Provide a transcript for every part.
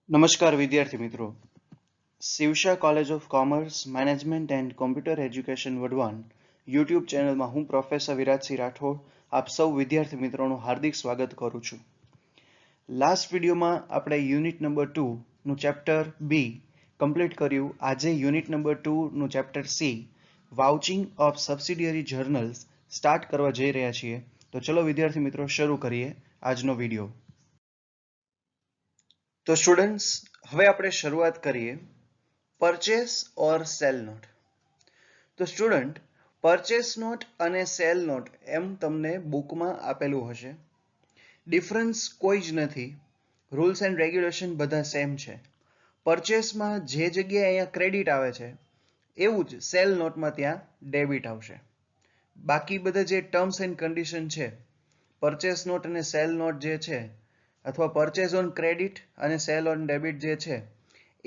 નમસ્કાર વિદ્યાર્થી મિત્રો. શિવશા college of commerce management and computer education Wadhwan YouTube ચેનલમાં હું પ્રોફેસર વિરાજસિંહ રાઠોડ આપ સૌ વિદ્યાર્થી મિત્રોનું હાર્દિક સ્વાગત કરું છું. લાસ્ટ વિડીયોમાં આપણે યુનિટ નંબર 2 નું ચેપ્ટર બી કમ્પ્લીટ કર્યું. આજે યુનિટ નંબર 2 નું chapter C vouching of subsidiary journals start કરવા જઈ રહ્યા છીએ. તો ચલો વિદ્યાર્થી મિત્રો શરૂ કરીએ આજનો વિડીયો. તો સ્ટુડન્ટ્સ, હવે આપણે શરૂઆત કરીએ પરચેસ ઓર સેલ નોટ. તો સ્ટુડન્ટ, પરચેસ નોટ અને સેલ નોટ એમ તમને બુકમાં આપેલું હશે. ડિફરન્સ કોઈ જ નથી. રૂલ્સ એન્ડ રેગ્યુલેશન બધા સેમ છે. પરચેસમાં જે જગ્યાએ અહીંયા ક્રેડિટ આવે છે એવું જ સેલ નોટમાં ત્યાં ડેબિટ આવશે. બાકી બધા જે ટર્મ્સ એન્ડ કન્ડિશન છે, પરચેસ નોટ અને સેલ નોટ જે છે, અથવા પરચેઝ ઓન ક્રેડિટ અને સેલ ઓન ડેબિટ જે છે,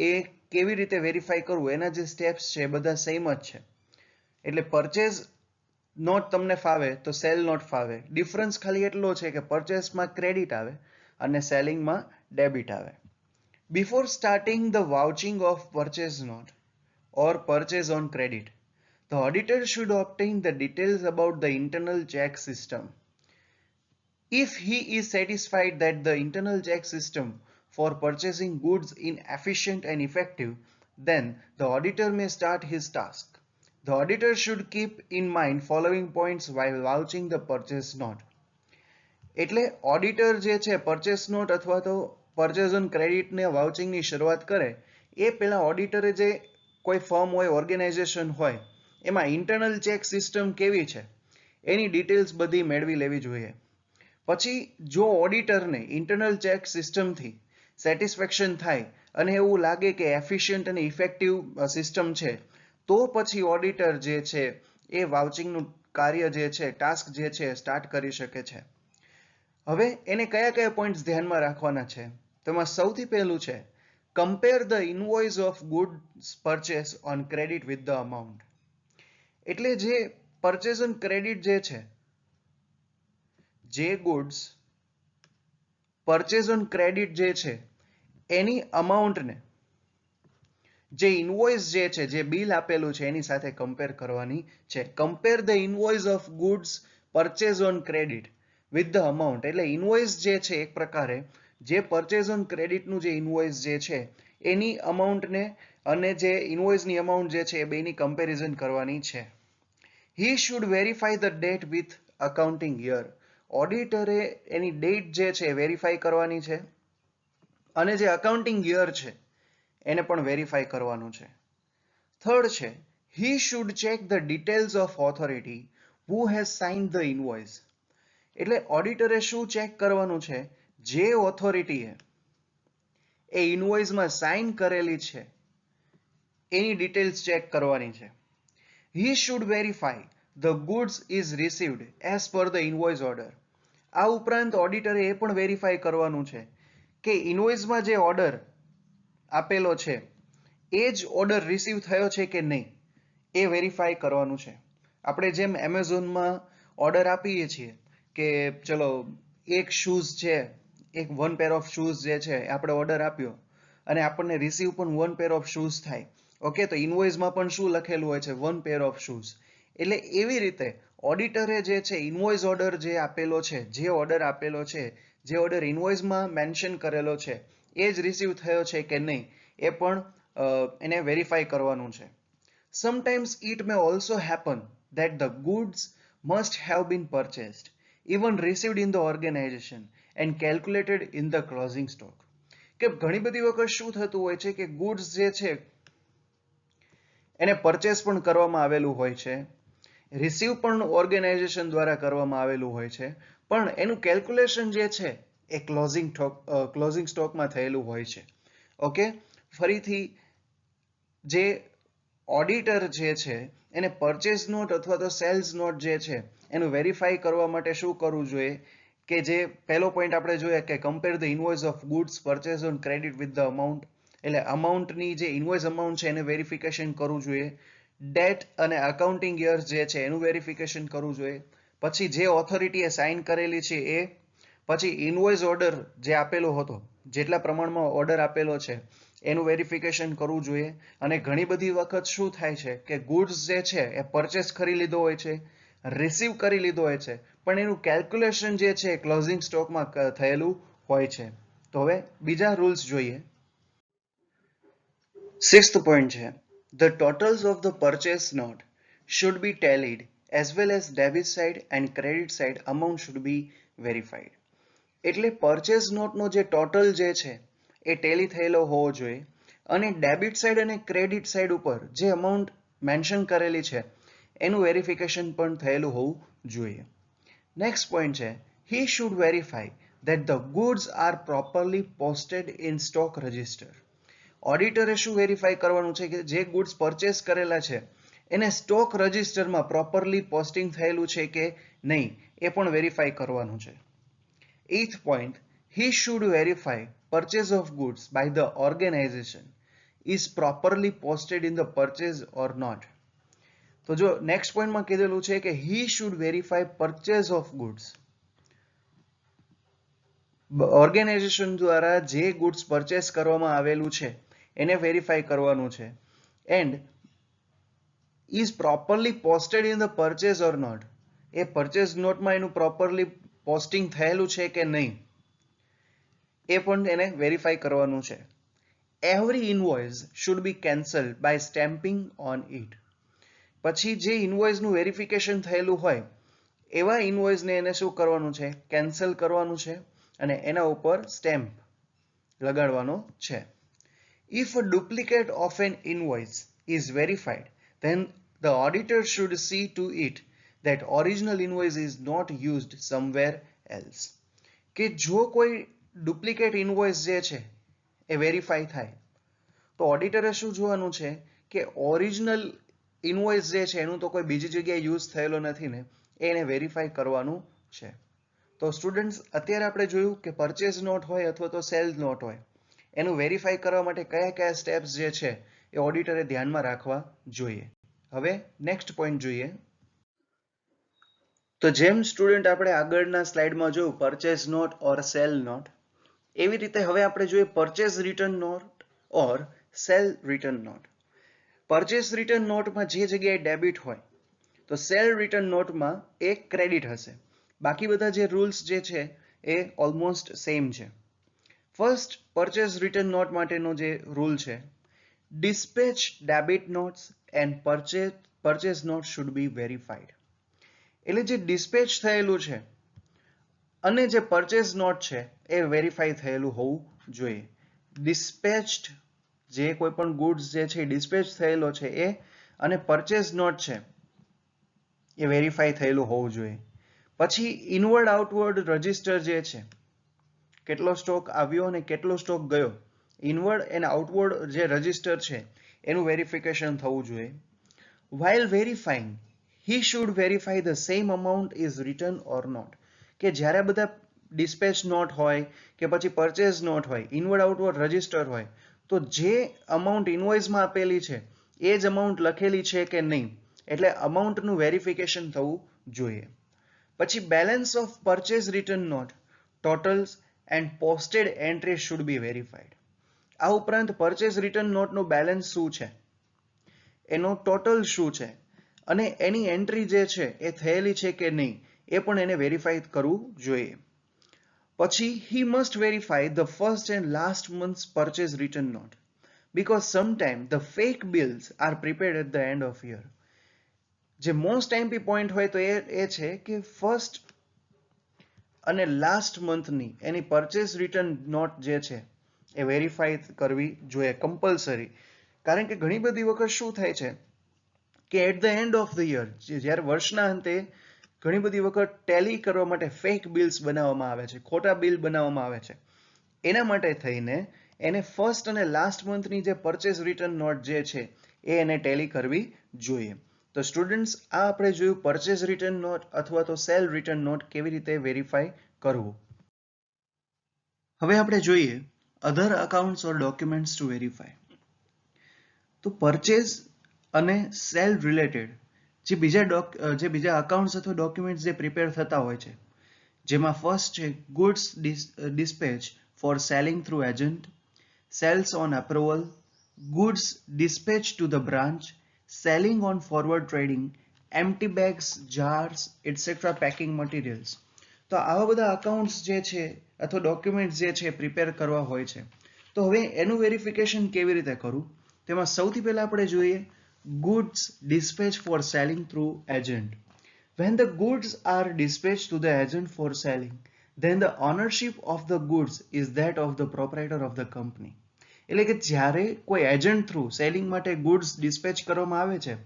એ કેવી રીતે વેરીફાઈ કરવું એના જે સ્ટેપ્સ છે બધા સેમ જ છે. એટલે પરચેઝ નોટ તમને ફાવે તો સેલ નોટ ફાવે. ડિફરન્સ ખાલી એટલો છે કે પરચેસમાં ક્રેડિટ આવે અને સેલિંગમાં ડેબિટ આવે. Before starting the vouching of purchase note or purchase on credit, the auditor should obtain the details about the internal check system. If he is satisfied that the internal check system for purchasing goods is efficient and effective, then the auditor may start his task. The auditor should keep in mind following points while vouching the purchase note. એટલે auditor જે છે purchase not અથવા તો purchase on credit ને vouching ની શરૂઆત કરે એ પહેલા ઓડિટરે જે કોઈ ફર્મ હોય, ઓર્ગેનાઇઝેશન હોય, એમાં ઇન્ટરનલ ચેક સિસ્ટમ કેવી છે એની ડિટેલ્સ બધી મેળવી લેવી જોઈએ. પછી જો ઓડિટરને ઇન્ટરનલ ચેક સિસ્ટમથી સેટિસ્ફેક્શન થાય અને એવું લાગે કે એફિશિયન્ટ અને ઇફેક્ટિવ સિસ્ટમ છે, તો પછી ઓડિટર જે છે એ વાઉચિંગનું કાર્ય જે છે, ટાસ્ક જે છે સ્ટાર્ટ કરી શકે છે. હવે એને કયા કયા પોઈન્ટ્સ ધ્યાનમાં રાખવાના છે? તેમાં સૌથી પહેલું છે compare the invoice of goods purchase on credit with the amount. એટલે જે પરચેસ ઓન ક્રેડિટ જે છે, જે ગુડ્સ પરચેઝ ઓન ક્રેડિટ જે છે એની અમાઉન્ટને જે ઇનવોઇસ જે છે, જે બિલ આપેલું છે એની સાથે કમ્પેર કરવાની છે. Compare the invoice of goods purchase on credit with the amount. એટલે ઇનવોઇસ જે છે એક પ્રકારે જે પરચેઝ ઓન ક્રેડિટનું જે ઇનવોઇસ જે છે એની અમાઉન્ટને અને જે ઇનવોઇસની અમાઉન્ટ જે છે એ બેની કમ્પેરિઝન કરવાની છે. He should verify the date with accounting year. ઓડિટરે એની ડેટ જે છે વેરીફાઈ કરવાની છે અને જે અકાઉન્ટિંગ યર છે એને પણ વેરીફાઈ કરવાનું છે. થર્ડ છે he should check the details of authority who has signed the invoice. એટલે ઓડિટરે શું ચેક કરવાનું છે? જે ઓથોરિટીએ એ ઇનવોઇસમાં સાઇન કરેલી છે એની ડિટેલ્સ ચેક કરવાની છે. He should verify the goods is received as per the invoice order. આ ઉપરાંત ઓડિટરે એ પણ વેરીફાઈ કરવાનું છે કે ઇનવોઇસમાં જે ઓર્ડર આપેલો છે એ જ ઓર્ડર રિસીવ થયો છે કે નહીં એ વેરીફાઈ કરવાનું છે. આપણે જેમ એમેઝોનમાં ઓર્ડર આપીએ છીએ કે ચલો એક શૂઝ છે, એક વન પેર ઓફ શૂઝ જે છે આપણે ઓર્ડર આપ્યો અને આપણને રિસીવ પણ વન પેર ઓફ શૂઝ થાય. ઓકે, તો ઇનવોઇસમાં પણ શું લખેલું હોય છે? One pair of shoes. એટલે એવી રીતે ઓડિટરે જે છે ઇનવોઇસ ઓર્ડર જે આપેલો છે, જે ઓર્ડર આપેલો છે, જે ઓર્ડર ઇનવોઇસમાં મેન્શન કરેલો છે એ જ રિસીવ થયો છે કે નહીં એ પણ એને વેરીફાઈ કરવાનું છે. Sometimes it may also happen that the goods must have been purchased, even received in the organization and calculated in the closing stock. કે ઘણી બધી વખત શું થતું હોય છે કે ગુડ્સ જે છે એને પરચેસ પણ કરવામાં આવેલું હોય છે, રિસીવ પણ ઓર્ગેનાઇઝેશન દ્વારા કરવામાં આવેલું હોય છે, પણ એનું કેલ્ક્યુલેશન જે છે એ ક્લોઝિંગ સ્ટોકમાં થયેલું હોય છે. ઓકે, ફરીથી જે ઓડિટર જે છે એને પરચેસ નોટ અથવા તો સેલ્સ નોટ જે છે એનું વેરીફાઈ કરવા માટે શું કરવું જોઈએ કે જે પહેલો પોઈન્ટ આપણે જોઈએ કે compare the invoice of goods purchase on credit with the amount. એટલે અમાઉન્ટની જે ઇનવોઇસ અમાઉન્ટ છે એને વેરિફિકેશન કરવું જોઈએ. ડેટ અને અકાઉન્ટિંગ યર્સ જે છે એનું વેરિફિકેશન કરવું જોઈએ. પછી જે ઓથોરિટીએ સાઇન કરેલી છે એ, પછી ઇનવોઇસ ઓર્ડર જે આપેલો હતો જેટલા પ્રમાણમાં ઓર્ડર આપેલો છે એનું વેરિફિકેશન કરવું જોઈએ. અને ઘણી બધી વખત શું થાય છે કે ગુડ્સ જે છે એ પરચેસ કરી લીધો હોય છે, રિસીવ કરી લીધો હોય છે, પણ એનું કેલ્ક્યુલેશન જે છે ક્લોઝિંગ સ્ટોકમાં થયેલું હોય છે. તો હવે બીજા રૂલ્સ જોઈએ. 6th point છે, the totals of the purchase note should be tallied as well as debit side and credit side amount should be verified. એટલે પરચેસ નોટનો જે ટોટલ જે છે એ ટેલી થયેલો હોવો જોઈએ અને ડેબિટ સાઇડ અને ક્રેડિટ સાઇડ ઉપર જે અમાઉન્ટ મેન્શન કરેલી છે એનું વેરિફિકેશન પણ થયેલું હોવું જોઈએ. નેક્સ્ટ પોઈન્ટ છે, he should verify that the goods are properly posted in stock register. ઓડિટરે શું વેરીફાઈ કરવાનું છે કે જે ગુડ્સ પરચેસ કરેલા છે એને સ્ટોક રજિસ્ટરમાં પ્રોપરલી પોસ્ટિંગ થયેલું છે કે નહીં એ પણ વેરીફાઈ કરવાનું છે. 8th point, he should verify purchase of goods by the organization is properly posted in the purchase or not. તો જો નેક્સ્ટ પોઈન્ટમાં કીધેલું છે કે he should verify purchase of goods, organisation દ્વારા જે ગુડ્સ પરચેસ કરવામાં આવેલું છે એને વેરીફાઈ કરવાનું છે. And is properly posted in the purchase or note, એ પરચેસ નોટમાં એનું પ્રોપરલી પોસ્ટિંગ થયેલું છે કે નહીં એ પણ એને વેરીફાઈ કરવાનું છે. Every invoice should be cancelled by stamping on it. પછી જે ઇનવોઇસનું વેરિફિકેશન થયેલું હોય એવા ઇનવોઇસને એને શું કરવાનું છે, કેન્સલ કરવાનું છે અને એના ઉપર સ્ટેમ્પ લગાડવાનો છે. If a duplicate of an invoice is verified, then the auditor should see to it that original invoice is not used somewhere else. કે જો કોઈ ડુપ્લિકેટ ઇનવોઇસ જે છે એ વેરીફાઈ થાય તો ઓડિટરે શું જોવાનું છે કે ઓરિજિનલ ઇનવોઇસ જે છે એનું તો કોઈ બીજી જગ્યાએ યુઝ થયેલો નથી ને, એને વેરીફાઈ કરવાનું છે. તો સ્ટુડન્ટ્સ અત્યારે આપણે જોયું કે પરચેસ નોટ હોય અથવા તો સેલ નોટ હોય એનું વેરીફાઈ કરવા માટે કયા કયા સ્ટેપ્સ જે છે એ ઓડિટરે ધ્યાનમાં રાખવા જોઈએ. હવે નેક્સ્ટ પોઈન્ટ જોઈએ. તો જેમ સ્ટુડન્ટ આપણે આગળના સ્લાઇડમાં જોયું purchase note or sale note, એવી રીતે હવે આપણે જોઈએ purchase return note or sale return note. Purchase return નોટમાં જે જગ્યાએ ડેબિટ હોય તો સેલ રિટર્ન નોટમાં એક ક્રેડિટ હશે. બાકી બધા જે રૂલ્સ જે છે એ ઓલમોસ્ટ સેમ છે. ફર્સ્ટ પરચેસ રિટર્ન નોટ માટેનો જે રૂલ છે, dispatch debit notes and purchase note should be verified. એટલે જે ડિસ્પેચ થયેલું છે અને જે પરચેસ નોટ છે એ વેરીફાઈ થયેલું હોવું જોઈએ. ડિસ્પેચ્ડ જે કોઈ પણ ગુડ્સ જે છે ડિસ્પેચ થયેલો છે એ અને પરચેસ નોટ છે એ વેરીફાઈ થયેલું હોવું જોઈએ. પછી ઇનવર્ડ આઉટવર્ડ રજિસ્ટર જે છે, કેટલો સ્ટોક આવ્યો અને કેટલો સ્ટોક ગયો, ઇનવર્ડ એન્ડ આઉટવર્ડ જે રજિસ્ટર છે એનું વેરિફિકેશન થવું જોઈએ. while verifying he should verify the same amount is written or not. કે જ્યારે બધા ડિસ્પેચ નોટ હોય કે પછી પરચેસ નોટ હોય, ઇનવર્ડ આઉટવર્ડ રજિસ્ટર હોય, તો જે અમાઉન્ટ ઇનવોઇસમાં આપેલી છે એ જ અમાઉન્ટ લખેલી છે કે નહીં, એટલે અમાઉન્ટનું વેરિફિકેશન થવું જોઈએ. પછી balance of purchase return note, totals and posted entry should be verified. આ ઉપરાંત પરચેસ રિટર્ન નોટનો બેલેન્સ શું છે, એનો ટોટલ શું છે અને એની એન્ટ્રી જે છે એ થયેલી છે કે નહીં એ પણ એને વેરીફાઈ કરવું જોઈએ. પછી he must verify the first and last month's purchase return note because sometimes the fake bills are prepared at the end of year. જે મોસ્ટ એમ્પી પોઈન્ટ હોય તો એ છે કે ફર્સ્ટ અને લાસ્ટ મંથની એની પરચેસ રિટર્ન નોટ જે છે એ વેરીફાઈ કરવી જોઈએ કમ્પલસરી. કારણ કે ઘણી બધી વખત શું થાય છે કે at the end of the year, જ્યારે વર્ષના અંતે ઘણી બધી વખત ટેલી કરવા માટે ફેક બિલ્સ બનાવવામાં આવે છે, ખોટા બિલ બનાવવામાં આવે છે. એના માટે થઈને એને ફર્સ્ટ અને લાસ્ટ મંથની જે પરચેસ રિટર્ન નોટ જે છે એ એને ટેલી કરવી જોઈએ. તો સ્ટુડન્ટ્સ આ આપણે જોયું પરચેસ રિટર્ન નોટ અથવા તો સેલ રિટર્ન નોટ કેવી રીતે વેરીફાઈ કરવું. હવે આપણે જોઈએ અધર અકાઉન્ટ્સ ઓર ડોક્યુમેન્ટ્સ ટુ વેરીફાઈ. તો પરચેસ અને સેલ રિલેટેડ જે બીજા અકાઉન્ટ્સ અથવા ડોક્યુમેન્ટ્સ જે પ્રિપેર થતા હોય છે, જેમાં ફર્સ્ટ છે goods dispatch for selling through agent, sales on approval, goods dispatched to the branch, selling on forward trading, empty bags, jars, etc. packing materials. તો આવા બધા અકાઉન્ટ્સ જે છે અથવા ડોક્યુમેન્ટ્સ જે છે પ્રિપેર કરવા હોય છે. તો હવે એનું વેરિફિકેશન કેવી રીતે કરવું? તેમાં સૌથી પહેલા આપણે જોઈએ goods dispatched for selling through agent. When the goods are dispatched to the agent for selling, then the ownership of the goods is that of the proprietor of the company. એટલે કે જ્યારે કોઈ એજન્ટ થ્રુ સેલિંગ માટે goods dispatch કરવામાં આવે છે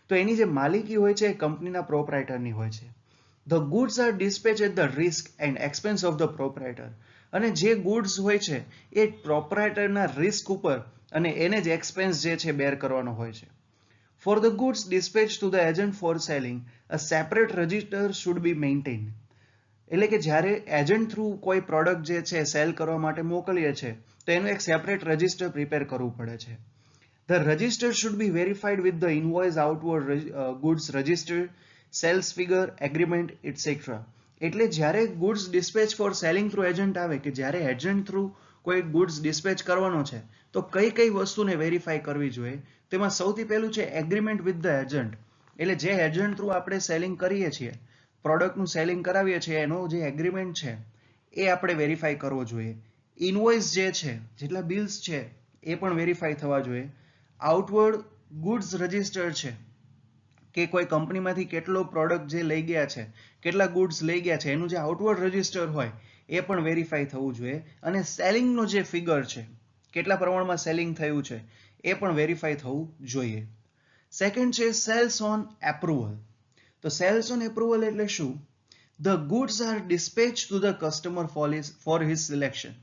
તો એની જે માલિકી હોય છે એ કંપનીના પ્રોપ્રાઇટરની હોય છે. The goods are dispatched at the risk and expense of the proprietor. અને જે ગુડ્સ હોય છે એ પ્રોપ્રાઇટરના રિસ્ક ઉપર અને એને જ એક્સપેન્સ જે છે બેર કરવાનો હોય છે. For the goods dispatched to the agent for selling, a separate register should be maintained. એટલે કે જ્યારે એજન્ટ થ્રુ કોઈ પ્રોડક્ટ જે છે સેલ કરવા માટે મોકલીએ છે તો એનું એક સેપરેટ રજિસ્ટર પ્રિપેર કરવું પડે છે. The register should be verified with the invoice, outward goods register, sales figure, agreement, etc. એટલે જ્યારે goods dispatch for selling through agent આવે કે જ્યારે એજન્ટ થ્રુ કોઈ ગુડ્સ ડિસ્પેચ કરવાનો છે તો કઈ કઈ વસ્તુને વેરીફાઈ કરવી જોઈએ? તેમાં સૌથી પહેલું છે એગ્રીમેન્ટ વિથ ધ એજન્ટ. એટલે જે એજન્ટ થ્રુ આપણે સેલિંગ કરીએ છીએ, પ્રોડક્ટનું સેલિંગ કરાવીએ છીએ, એનો જે એગ્રીમેન્ટ છે એ આપણે વેરીફાઈ કરવો જોઈએ. ઇનવોઇસ જે છે, જેટલા બિલ્સ છે એ પણ વેરીફાઈ થવા જોઈએ. આઉટવર્ડ ગુડ્સ રજિસ્ટર છે કે કોઈ કંપનીમાંથી કેટલો પ્રોડક્ટ જે લઈ ગયા છે, કેટલા ગુડ્સ લઈ ગયા છે, એનું જે આઉટવર્ડ રજિસ્ટર હોય એ પણ વેરીફાઈ થવું જોઈએ. અને સેલિંગનો જે ફિગર છે, કેટલા પ્રમાણમાં સેલિંગ થયું છે એ પણ વેરીફાઈ થવું જોઈએ. સેકન્ડ છે સેલ્સ ઓન એપ્રુવલ. તો સેલ્સ ઓન એપ્રુવલ એટલે શું? The goods are dispatched to the customer for his selection.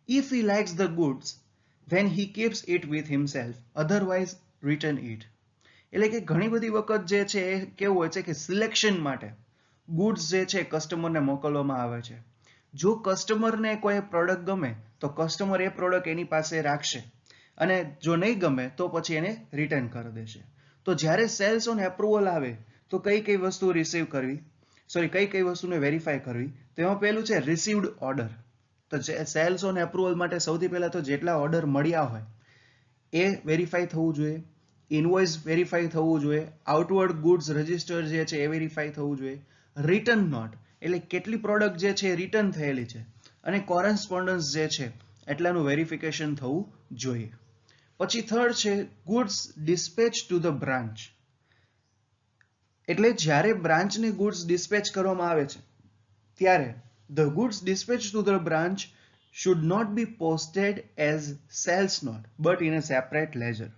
If he likes the goods, then he keeps it with himself, otherwise return it. એટલે કે ઘણી બધી વખત જે છે એ કેવું હોય છે કે સિલેક્શન માટે ગુડ્સ જે છે કસ્ટમરને મોકલવામાં આવે છે. જો કસ્ટમરને કોઈ પ્રોડક્ટ ગમે તો કસ્ટમર એ પ્રોડક્ટ એની પાસે રાખશે અને જો નહીં ગમે તો પછી એને રિટર્ન કરી દેશે. તો જ્યારે સેલ્સ ઓન એપ્રુવલ આવે તો કઈ કઈ વસ્તુ રિસીવ કરવી, કઈ કઈ વસ્તુને વેરીફાઈ કરવી? તેમાં પહેલું છે રિસીવ્ડ ઓર્ડર. તો સેલ્સ ઓન એપ્રુવલ માટે સૌથી પહેલા તો જેટલા ઓર્ડર મળ્યા હોય એ વેરીફાઈ થવું જોઈએ. ઇનવોઇસ વેરીફાઈ થવું જોઈએ. આઉટવર્ડ ગુડ્સ રજિસ્ટર જે છે એ વેરીફાઈ થવું જોઈએ. રિટર્ન નોટ એટલે કેટલી પ્રોડક્ટ જે છે રિટર્ન થયેલી છે અને કોરસ્પોન્ડન્સ જે છે એટલાનું વેરિફિકેશન થવું જોઈએ. પછી થર્ડ છે goods dispatch to the branch. એટલે જ્યારે બ્રાન્ચને ગુડ્સ ડિસ્પેચ કરવામાં આવે છે ત્યારે the goods dispatched to the branch should not be posted as sales note but in a separate ledger.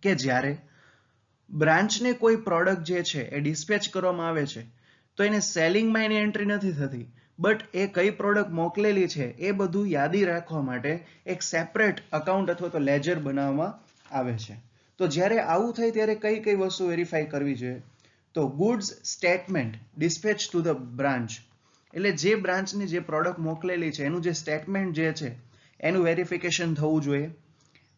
કે જ્યારે બ્રાન્ચને કોઈ પ્રોડક્ટ જે છે એ ડિસ્પેચ કરવામાં આવે છે તો એને સેલિંગમાં એની એન્ટ્રી નથી થતી, બટ એ કઈ પ્રોડક્ટ મોકલેલી છે એ બધું યાદી રાખવા માટે એક સેપરેટ અકાઉન્ટ અથવા તો લેજર બનાવવામાં આવે છે. તો જ્યારે આવું થાય ત્યારે કઈ કઈ વસ્તુ વેરીફાઈ કરવી જોઈએ? તો goods statement dispatch to the branch એટલે જે બ્રાન્ચની જે પ્રોડક્ટ મોકલેલી છે એનું જે સ્ટેટમેન્ટ જે છે એનું વેરિફિકેશન થવું જોઈએ.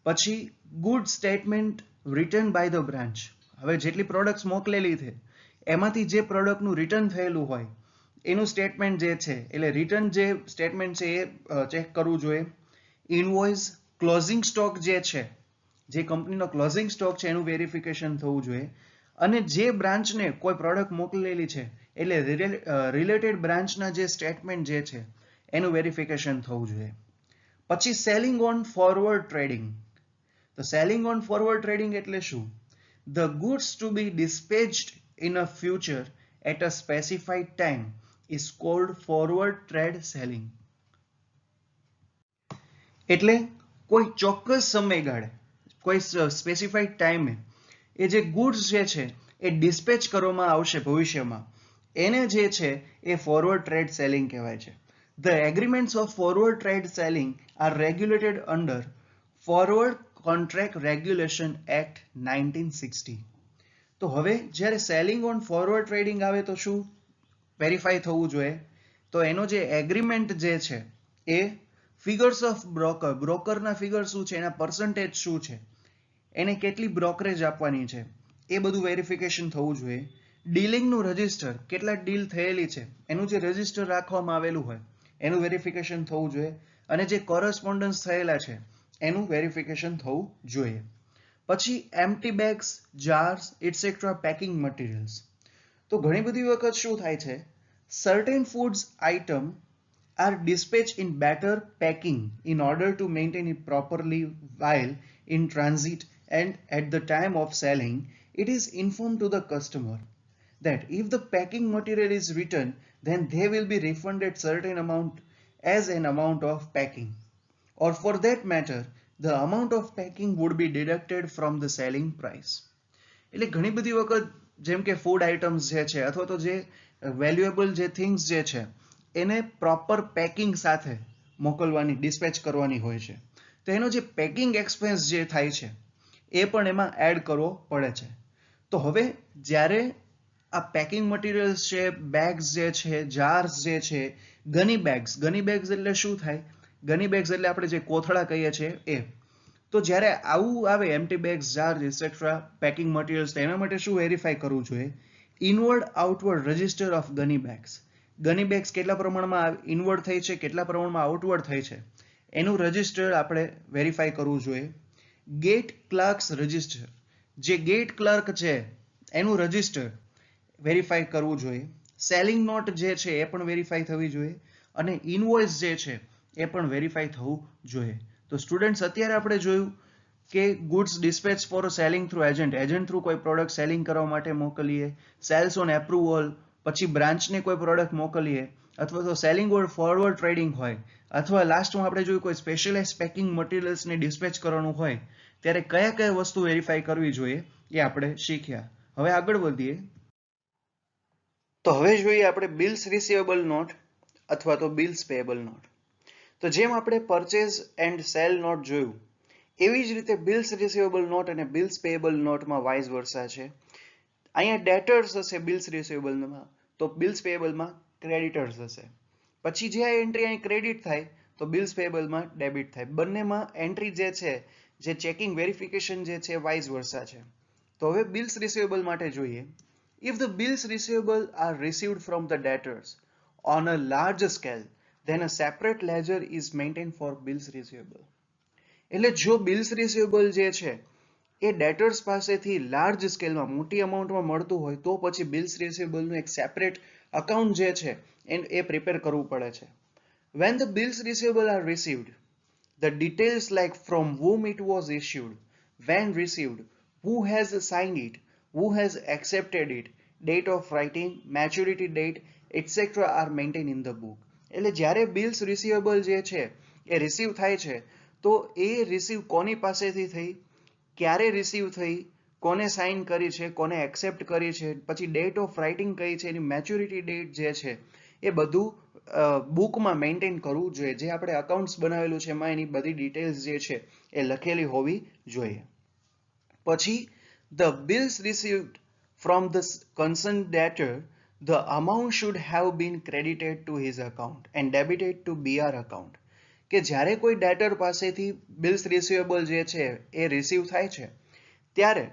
પછી good statement return by the branch. હવે જેટલી પ્રોડક્ટ્સ મોકલેલી છે એમાંથી જે પ્રોડક્ટનું રિટર્ન થયેલું હોય એનું સ્ટેટમેન્ટ જે છે એટલે રિટર્ન જે સ્ટેટમેન્ટ છે એ ચેક કરવું જોઈએ. ઇનવોઇસ ક્લોઝિંગ સ્ટોક જે છે, જે કંપનીનો ક્લોઝિંગ સ્ટોક છે એનું વેરિફિકેશન થવું જોઈએ. અને જે બ્રાન્ચને કોઈ પ્રોડક્ટ મોકલેલી છે એટલે રિલેટેડ બ્રાન્ચના જે સ્ટેટમેન્ટ જે છે એનું વેરિફિકેશન થવું જોઈએ. પછી સેલિંગ ઓન ફોરવર્ડ ટ્રેડિંગ. તો સેલિંગ ઓન ફોરવર્ડ ટ્રેડિંગ એટલે શું? The goods to be dispatched in a future at a specified time is called forward trade selling. એટલે કોઈ ચોક્કસ સમયગાળે, કોઈ સ્પેસિફાઈડ ટાઈમે એ જે ગુડ્સ જે છે એ ડિસ્પેચ કરવામાં આવશે ભવિષ્યમાં, એને જે છે એ ફોરવર્ડ ટ્રેડ સેલિંગ કહેવાય છે. The agreements of forward trade selling are regulated under Forward Contract Regulation Act 1960. તો હવે જ્યારે સેલિંગ ઓન ફોરવર્ડ ટ્રેડિંગ આવે તો શું વેરીફાઈ થવું જોઈએ? તો એનો જે એગ્રીમેન્ટ જે છે એ ફિગર્સ ઓફ બ્રોકર, બ્રોકરના ફિગર શું છે, એના પર્સન્ટેજ શું છે, એને કેટલી બ્રોકરેજ આપવાની છે એ બધું વેરિફિકેશન થવું જોઈએ. ડીલિંગનું રજિસ્ટર, કેટલા ડીલ થયેલી છે એનું જે રજિસ્ટર રાખવામાં આવેલું હોય એનું વેરિફિકેશન થવું જોઈએ, અને જે કોરસ્પોન્ડન્સ થયેલા છે એનું વેરિફિકેશન થવું જોઈએ. પછી empty bags, jars etcetera packing materials. તો ઘણી બધી વખત શું થાય છે, certain foods item are dispatched in better packing in order to maintain it properly while in transit, and at the time of selling it is informed to the customer that if the packing material is returned then they will be refunded certain amount as an amount of packing, or for that matter the amount of packing would be deducted from the selling price. એટલે ઘણી બધી વખત જેમ કે food items જે છે અથવા તો જે વેલ્યુએબલ જે થિંગ્સ જે છે એને પ્રોપર પેકિંગ સાથે મોકલવાની, ડિસ્પેચ કરવાની હોય છે, તો એનો જે પેકિંગ એક્સપેન્સ જે થાય છે એ પણ એમાં એડ કરવો પડે છે. તો હવે જ્યારે આ પેકિંગ મટીરિયલ્સ છે, બેગ્સ જે છે, જાર્સ જે છે, ગની બેગ્સ એટલે શું થાય, ગની બેગ્સ એટલે આપણે જે કોથળા કહીએ છીએ એ. તો જ્યારે આવું આવે empty bags, jars etcetera packing materials, તો એના માટે શું વેરીફાઈ કરવું જોઈએ, inward outward register of Gani bags. Gani bags કેટલા પ્રમાણમાં ઇનવર્ડ થઈ છે, કેટલા પ્રમાણમાં આઉટવર્ડ થઈ છે, એનું રજિસ્ટર આપણે વેરીફાઈ કરવું જોઈએ. ગેટ ક્લાર્ક્સ રજિસ્ટર, જે ગેટ ક્લર્ક છે એનું રજિસ્ટર વેરીફાઈ કરવું જોઈએ. સેલિંગ નોટ જે છે એ પણ વેરીફાઈ થવી જોઈએ, અને ઇનવોઇસ જે છે એ પણ વેરીફાઈ થવું જોઈએ. તો સ્ટુડન્ટ્સ, અત્યારે આપણે જોયું કે goods dispatch for selling through agent, agent through કોઈ પ્રોડક્ટ સેલિંગ કરવા માટે મોકલીએ, સેલ્સ ઓન એપ્રુવલ, પછી બ્રાન્ચને કોઈ પ્રોડક્ટ મોકલીએ, અથવા તો સેલિંગ ઓર ફોરવર્ડ ટ્રેડિંગ હોય, અથવા લાસ્ટમાં આપણે જોયું કોઈ સ્પેશિયલાઇઝ પેકિંગ મટીરિયલ્સને ડિસ્પેચ કરવાનું હોય, ત્યારે કયા કયા વસ્તુ વેરીફાઈ કરવી જોઈએ એ આપણે શીખ્યા. હવે આગળ વધીએ. તો હવે જોઈએ આપણે બિલ્સ રિસીવેબલ નોટ અથવા તો બિલ્સ પેએબલ નોટ. તો જેમ આપણે પરચેઝ એન્ડ સેલ નોટ જોયું, એવી જ રીતે બિલ્સ રિસીવેબલ નોટ અને બિલ્સ પેએબલ નોટમાં વાઇસ વર્સા છે. અહીંયા ડેટર્સ હશે બિલ્સ રિસીવેબલમાં, તો બિલ્સ પેએબલમાં ક્રેડિટર્સ હશે. પછી જે આ એન્ટ્રી અહીં ક્રેડિટ થાય તો બિલ્સ પેએબલમાં ડેબિટ થાય. બંનેમાં એન્ટ્રી જે છે, જે ચેકિંગ વેરિફિકેશન જે છે વાઇસ વર્સા છે. તો હવે બિલ્સ રિસીવેબલ માટે જોઈએ. If the bills receivable are received from the debtors on a large scale, then a separate ledger is maintained for bills receivable. એટલે જો બિલ્સ રિસીવેબલ જે છે એ ડેટર્સ પાસેથી લાર્જ સ્કેલમાં, મોટી અમાઉન્ટમાં મળતું હોય તો પછી બિલ્સ રિસીવેબલનું એક સેપરેટ અકાઉન્ટ જે છે એ પ્રિપેર કરવું પડે છે. When the bills receivable are received, the details like from whom it was issued, when received, who has signed it, who has accepted it, date of writing, maturity date, etc. are maintained in the book. એટલે જ્યારે bills receivable જે છે એ receive થાય છે તો એ receive કોની પાસેથી થઈ, ક્યારે રિસીવ થઈ, કોને સાઇન કરી છે, કોને એક્સેપ્ટ કરી છે, પછી ડેટ ઓફ રાઇટિંગ કઈ છે, એની મેચ્યોરિટી ડેટ જે છે એ બધું બુકમાં મેન્ટેન કરવું જોઈએ. જે આપણે અકાઉન્ટ્સ બનાવેલું છે એમાં એની બધી ડિટેલ્સ જે છે એ લખેલી હોવી જોઈએ. પછી the bills received from the concerned debtor, the amount should have been credited to his account and debited to BR account. કે જ્યારે કોઈ ડેટર પાસેથી બિલ્સ રિસીવેબલ જે છે એ રિસીવ થાય છે ત્યારે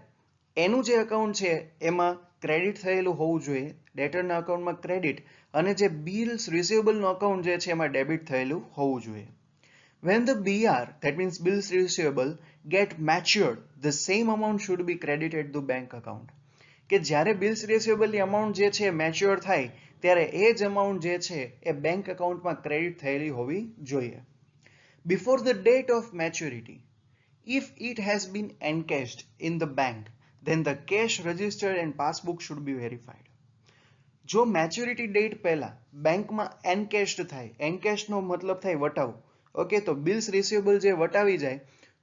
એનું જે અકાઉન્ટ છે એમાં ક્રેડિટ થયેલું હોવું જોઈએ, ડેટરના અકાઉન્ટમાં ક્રેડિટ, અને જે બિલ્સ રિસીવેબલનું અકાઉન્ટ જે છે એમાં ડેબિટ થયેલું હોવું જોઈએ. When the BR, that means bills receivable, get matured, the same amount should be credited to bank account. કે જ્યારે બિલ્સ રિસીવેબલની અમાઉન્ટ જે છે મેચ્યોર થાય ત્યારે એ જ અમાઉન્ટ જે છે એ બેંક અકાઉન્ટમાં ક્રેડિટ થયેલી હોવી જોઈએ. Before the date of maturity, if it has been encashed in the bank, then the cash register and passbook should be verified. જો મેચ્યોરિટી ડેટ પહેલા બેંકમાં એનકેશ્ડ થાય, એનકેશ્ડનો મતલબ થાય વટાવ, ઓકે, તો બિલ્સ રિસીવેબલ જે વટાવી જાય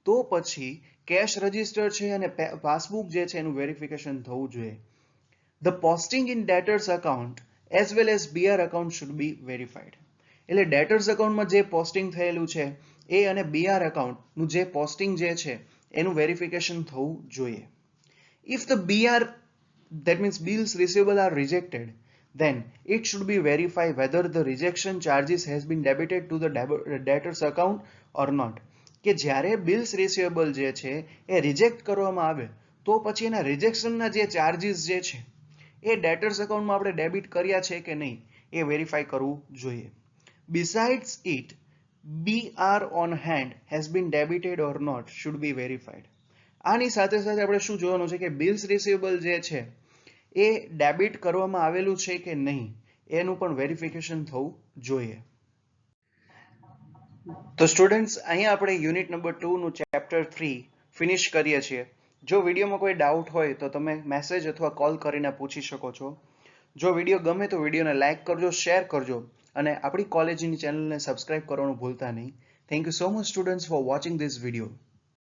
તો પછી કેશ રજિસ્ટર છે અને પાસબુક જે છે એનું વેરિફિકેશન થવું જોઈએ. The posting in debtors account as well as BR account should be verified. એટલે ડેટર્સ અકાઉન્ટમાં જે પોસ્ટિંગ થયેલું છે એ અને BR અકાઉન્ટનું જે પોસ્ટિંગ જે છે એનું વેરિફિકેશન થવું જોઈએ. If the BR, that means bills receivable, are rejected, then it should be verified whether the rejection charges has been debited to the debtors account or not. કે જ્યારે બિલ્સ રિસીવેબલ જે છે એ reject કરવામાં આવે તો પછી એના રિજેક્શનના જે ચાર્જીસ જે છે એ ડેટર્સ અકાઉન્ટમાં આપણે ડેબિટ કર્યા છે કે નહીં એ વેરીફાઈ કરવું જોઈએ. Besides it, BR on hand has been debited or not should be verified. આની સાથે સાથે આપણે શું જોવાનું છે કે બિલ્સ રિસીવેબલ જે છે એ ડેબિટ કરવામાં આવેલું છે કે નહીં એનું પણ વેરિફિકેશન થવું જોઈએ. તો સ્ટુડન્ટ્સ અહીંયા આપણે યુનિટ નંબર 2 નું ચેપ્ટર 3 ફિનિશ કરીએ છીએ. જો વિડીયોમાં કોઈ ડાઉટ હોય તો તમે મેસેજ અથવા કોલ કરીને પૂછી શકો છો. જો વિડીયો ગમે તો વિડીયોને લાઇક કરજો, શેર કરજો અને આપણી કોલેજની ચેનલને સબસ્ક્રાઇબ કરવાનું ભૂલતા નહીં. Thank you so much students for watching this video.